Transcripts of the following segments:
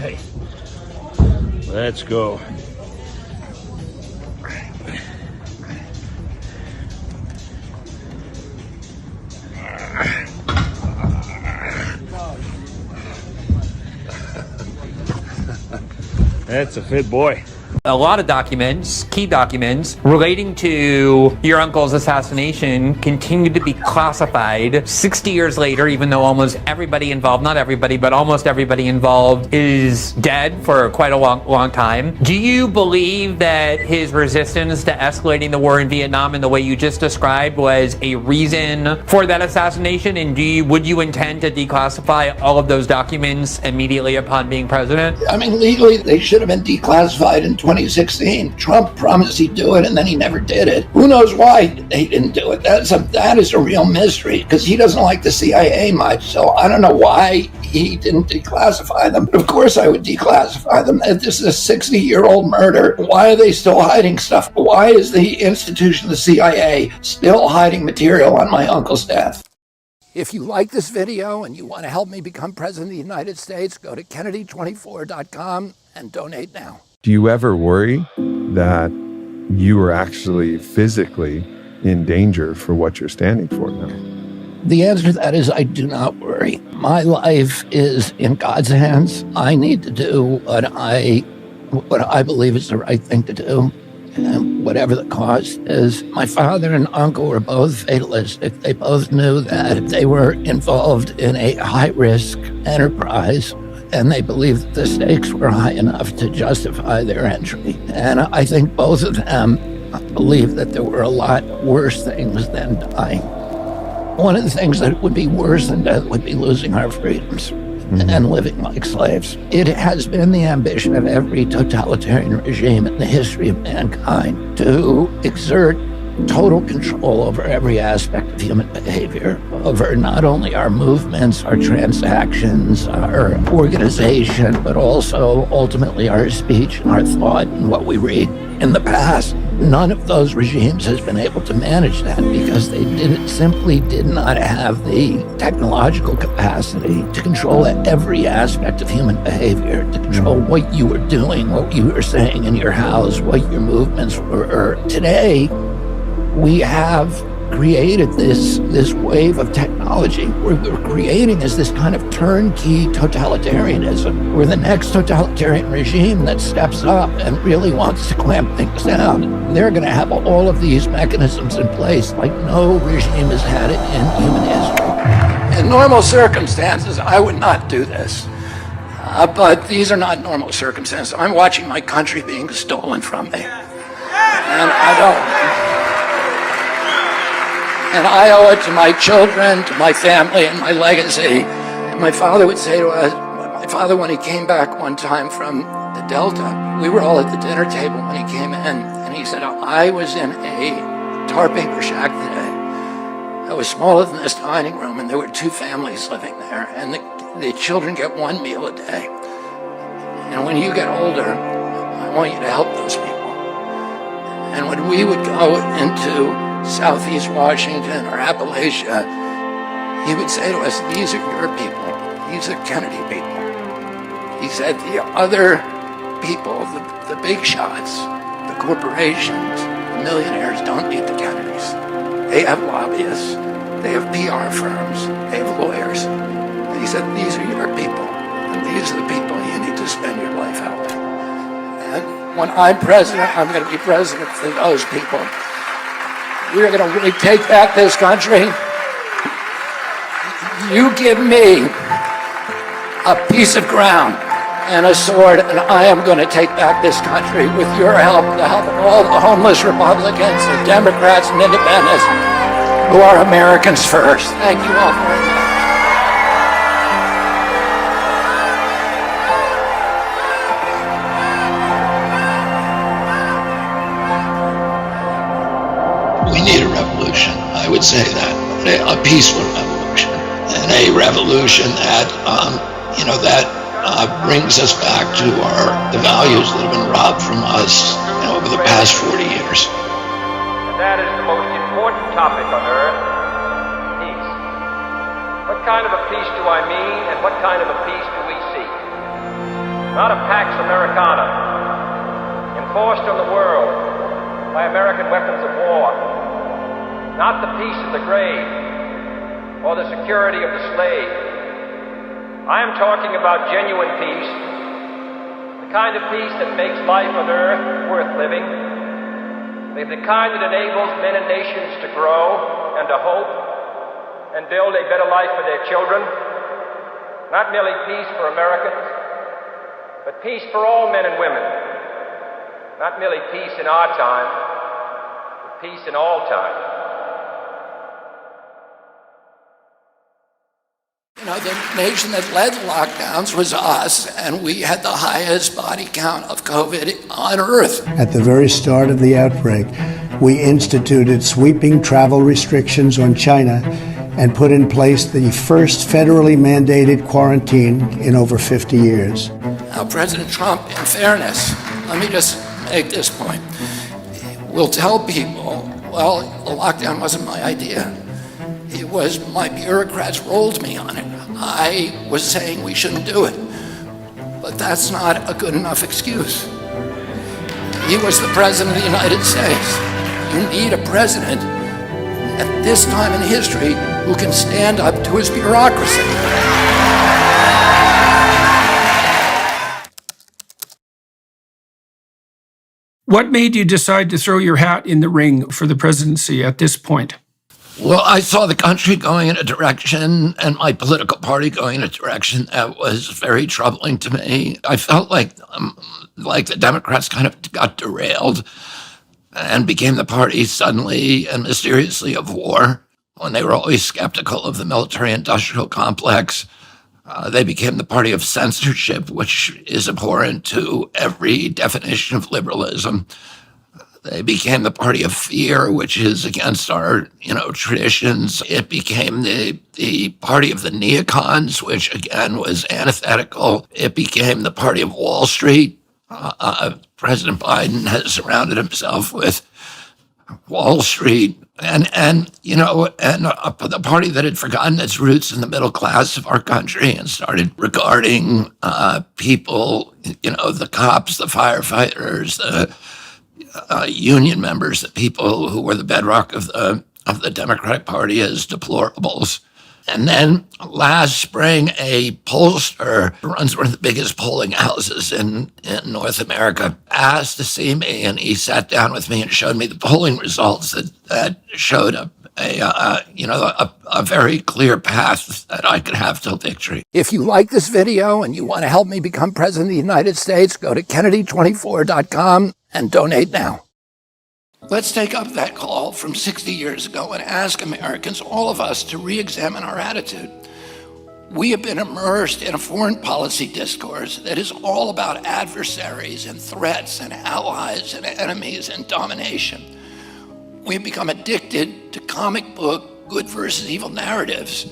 right. Let's go. That's a fit boy. A lot of documents, key documents, relating to your uncle's assassination continue to be classified 60 years later, even though almost everybody involved, not everybody, but almost everybody involved is dead for quite a long time. Do you believe that his resistance to escalating the war in Vietnam in the way you just described was a reason for that assassination? And would you intend to declassify all of those documents immediately upon being president? I mean, legally, they should have been declassified in 2016. Trump promised he'd do it, and then he never did it. Who knows why he didn't do it? That is a real mystery, because he doesn't like the CIA much, so I don't know why he didn't declassify them. But of course I would declassify them. This is a 60-year-old murder. Why are they still hiding stuff? Why is the institution of the CIA still hiding material on my uncle's death? If you like this video and you want to help me become president of the United States, go to Kennedy24.com and donate now. Do you ever worry that you are actually physically in danger for what you're standing for now? The answer to that is I do not worry. My life is in God's hands. I need to do what I believe is the right thing to do, and whatever the cost is. My father and uncle were both fatalistic. They both knew that they were involved in a high-risk enterprise, and they believed that the stakes were high enough to justify their entry. And I think both of them believed that there were a lot worse things than dying. One of the things that would be worse than death would be losing our freedoms and living like slaves. It has been the ambition of every totalitarian regime in the history of mankind to exert total control over every aspect of human behavior, over not only our movements, our transactions, our organization, but also ultimately our speech and our thought and what we read. In the past, none of those regimes has been able to manage that because they simply did not have the technological capacity to control every aspect of human behavior, to control what you were doing, what you were saying in your house, what your movements were. Today, we have created this wave of technology. What we're creating is this kind of turnkey totalitarianism, where the next totalitarian regime that steps up and really wants to clamp things down, they're going to have all of these mechanisms in place like no regime has had it in human history. In normal circumstances, I would not do this. But these are not normal circumstances. I'm watching my country being stolen from me. And I owe it to my children, to my family, and my legacy. And my father would say to us, my father, when he came back one time from the Delta, we were all at the dinner table when he came in, and he said, I was in a tar paper shack today. It was smaller than this dining room, and there were two families living there, and the children get one meal a day. And when you get older, I want you to help those people. And when we would go into Southeast Washington or Appalachia, he would say to us, these are your people. These are Kennedy people. He said, the other people, the big shots, the corporations, the millionaires don't need the Kennedys. They have lobbyists. They have PR firms. They have lawyers. And he said, these are your people. And these are the people you need to spend your life helping. And when I'm president, I'm going to be president for those people. We're going to really take back this country. You give me a piece of ground and a sword, and I am going to take back this country with your help, the help of all the homeless Republicans, the Democrats and independents who are Americans first. Thank you all very much. We need a revolution, I would say that, a peaceful revolution, and a revolution that, that brings us back to the values that have been robbed from us over the past 40 years. And that is the most important topic on earth, peace. What kind of a peace do I mean, and what kind of a peace do we seek? not a Pax Americana, enforced on the world by American weapons of war, not the peace of the grave or the security of the slave. I am talking about genuine peace, the kind of peace that makes life on earth worth living, the kind that enables men and nations to grow and to hope and build a better life for their children. Not merely peace for Americans, but peace for all men and women. Not merely peace in our time, but peace in all time. You know, the nation that led lockdowns was us, and we had the highest body count of COVID on Earth. At the very start of the outbreak, we instituted sweeping travel restrictions on China and put in place the first federally mandated quarantine in over 50 years. Now, President Trump, in fairness, let me just make this point, will tell people, well, the lockdown wasn't my idea. It was my bureaucrats rolled me on it. I was saying we shouldn't do it. But that's not a good enough excuse. He was the President of the United States. You need a president at this time in history who can stand up to his bureaucracy. What made you decide to throw your hat in the ring for the presidency at this point? Well, I saw the country going in a direction and my political party going in a direction that was very troubling to me. I felt like the Democrats kind of got derailed and became the party suddenly and mysteriously of war. When they were always skeptical of the military-industrial complex, they became the party of censorship, which is abhorrent to every definition of liberalism. They became the party of fear, which is against our, traditions. It became the party of the neocons, which again was antithetical. It became the party of Wall Street. President Biden has surrounded himself with Wall Street and the party that had forgotten its roots in the middle class of our country and started regarding people, the cops, the firefighters, the union members, the people who were the bedrock of the Democratic Party as deplorables. And then last spring, a pollster who runs one of the biggest polling houses in North America asked to see me, and he sat down with me and showed me the polling results that showed a very clear path that I could have till victory. If you like this video and you want to help me become president of the United States, go to Kennedy24.com and donate now. Let's take up that call from 60 years ago and ask Americans, all of us, to re-examine our attitude. We have been immersed in a foreign policy discourse that is all about adversaries and threats and allies and enemies and domination. We've become addicted to comic book good versus evil narratives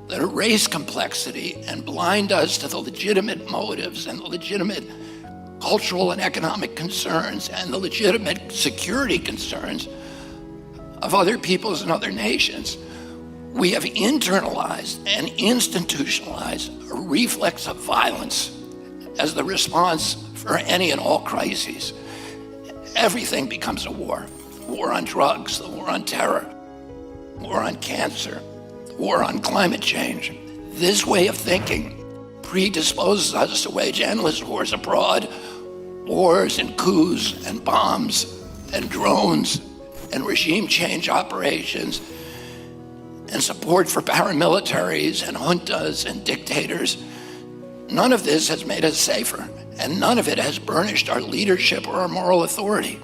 that erase complexity and blind us to the legitimate motives and the legitimate cultural and economic concerns and the legitimate security concerns of other peoples and other nations. We have internalized and institutionalized a reflex of violence as the response for any and all crises. Everything becomes a war. War on drugs, the war on terror, war on cancer, war on climate change. This way of thinking predisposes us to wage endless wars abroad, wars and coups and bombs and drones and regime change operations and support for paramilitaries and juntas and dictators. None of this has made us safer, and none of it has burnished our leadership or our moral authority.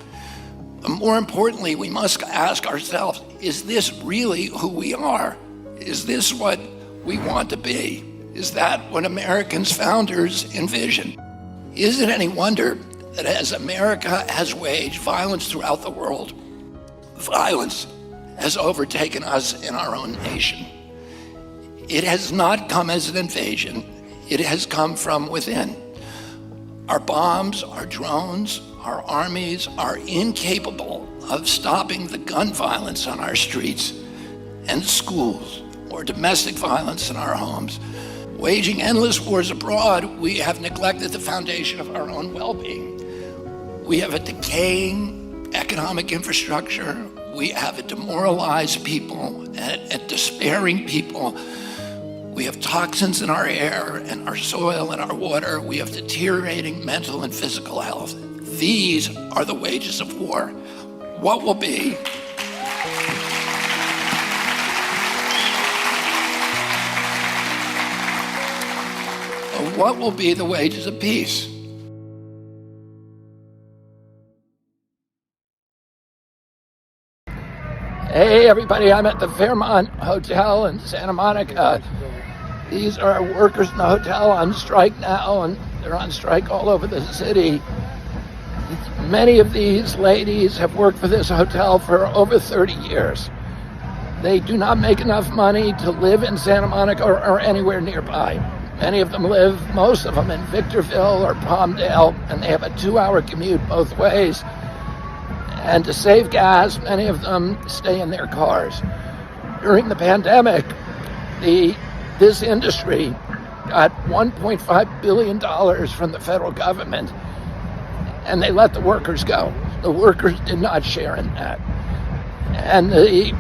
But more importantly, we must ask ourselves, is this really who we are? Is this what we want to be? Is that what Americans' founders envisioned? Is it any wonder that as America has waged violence throughout the world, violence has overtaken us in our own nation? It has not come as an invasion. It has come from within. Our bombs, our drones, our armies are incapable of stopping the gun violence on our streets and schools or domestic violence in our homes Waging endless wars abroad, we have neglected the foundation of our own well-being. We have a decaying economic infrastructure. We have a demoralized people and despairing people. We have toxins in our air and our soil and our water. We have deteriorating mental and physical health. These are the wages of war. What will be? What will be the wages of peace? Hey everybody, I'm at the Fairmont Hotel in Santa Monica. These are workers in the hotel on strike now, and they're on strike all over the city. Many of these ladies have worked for this hotel for over 30 years. They do not make enough money to live in Santa Monica or anywhere nearby. Many of them live, most of them, in Victorville or Palmdale, and they have a 2-hour commute both ways. And to save gas, many of them stay in their cars. During the pandemic, this industry got $1.5 billion from the federal government, and they let the workers go. The workers did not share in that. And the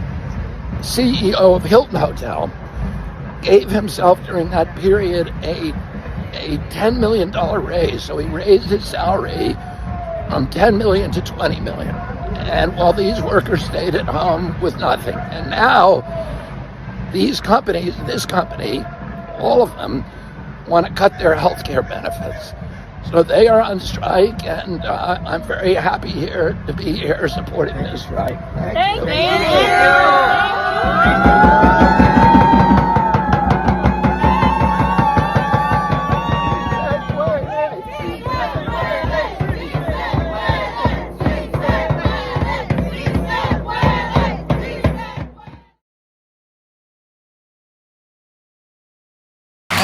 CEO of Hilton Hotel gave himself during that period a $10 million raise. So he raised his salary from $10 million to $20 million. And while these workers stayed at home with nothing. And now these companies, this company, all of them want to cut their health care benefits. So they are on strike, and I'm very happy to be here supporting this strike. Thank you.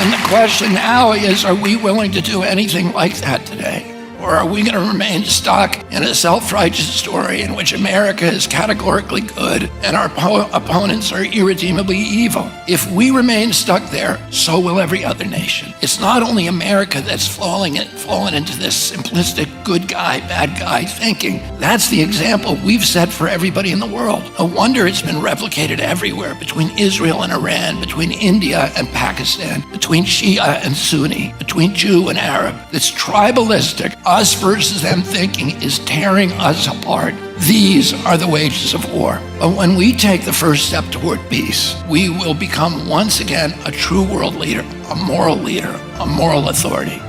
And the question now is, are we willing to do anything like that today? Or are we going to remain stuck in a self-righteous story in which America is categorically good and our opponents are irredeemably evil? If we remain stuck there, so will every other nation. It's not only America that's fallen into this simplistic good guy, bad guy thinking. That's the example we've set for everybody in the world. No wonder it's been replicated everywhere, between Israel and Iran, between India and Pakistan, between Shia and Sunni, between Jew and Arab. This tribalistic, us versus them thinking is tearing us apart. These are the wages of war. But when we take the first step toward peace, we will become once again a true world leader, a moral authority.